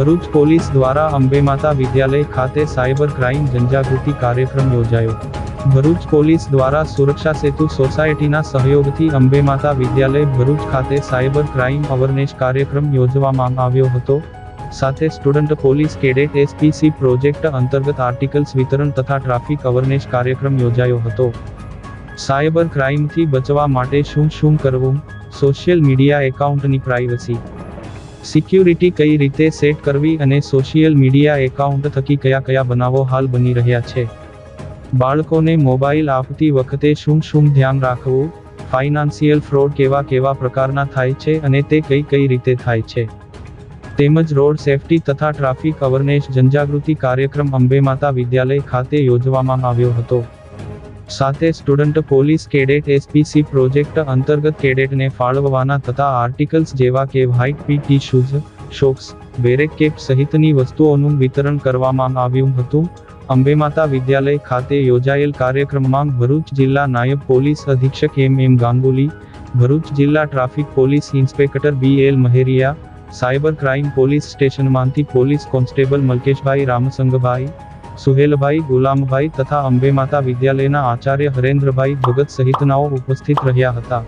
Bharuch police દ્વારા અંબેમાતા વિદ્યાલય ખાતે સાયબર ક્રાઇમ જનજાગૃતિ કાર્યક્રમ યોજાયો। ભરૂચ પોલીસ દ્વારા સુરક્ષા સેતુ સોસાયટીના સહયોગથી અંબેમાતા વિદ્યાલય ભરૂચ ખાતે સાયબર ક્રાઇમ અવેરનેસ કાર્યક્રમ યોજવામાં આવ્યો હતો। સાથે student police cadet SPC project અંતર્ગત આર્ટિકલ્સ વિતરણ તથા ટ્રાફિક અવેરનેસ કાર્યક્રમ યોજાયો હતો। સાયબર ક્રાઇમથી બચવા માટે શું કરવું, સોશિયલ મીડિયા એકાઉન્ટની પ્રાઇવસી સિક્યુરિટી કઈ રીતે સેટ કરવી અને સોશિયલ મીડિયા એકાઉન્ટ થકી કયા બનાવો હાલ બની રહ્યા છે, બાળકોને મોબાઈલ આપતી વખતે શું ધ્યાન રાખવું, ફાઇનાન્સિયલ ફ્રોડ કેવા પ્રકારના થાય છે અને તે કઈ રીતે થાય છે, તેમજ રોડ સેફટી તથા ટ્રાફિક અવેરનેસ જનજાગૃતિ કાર્યક્રમ અંબેમાતા વિદ્યાલય ખાતે યોજવામાં આવ્યો હતો। સાથે student police cadet SPC project અંતર્ગત કેડેટને ફાળવવાના તથા આર્ટિકલ્સ જેવા કે white PT shoes, socks, beret cap સહિતની વસ્તુઓનું વિતરણ કરવામાં આવ્યું હતું। અંબેમાતા વિદ્યાલય ખાતે યોજાયેલ કાર્યક્રમમાં ભરૂચ જિલ્લા નાયબ પોલીસ અધિક્ષક એમ ગાંગુલી, ભરૂચ જિલ્લા traffic police inspector BL Mehriya, cyber crime police સ્ટેશનમાંથી પોલીસ કોન્સ્ટેબલ મલકેશભાઈ રામસંગભાઈ, સુહેલભાઈ ગુલામભાઈ તથા અંબેમાતા વિદ્યાલયના આચાર્ય હરેન્દ્રભાઈ ભગત સહિતનાઓ ઉપસ્થિત રહ્યા હતા।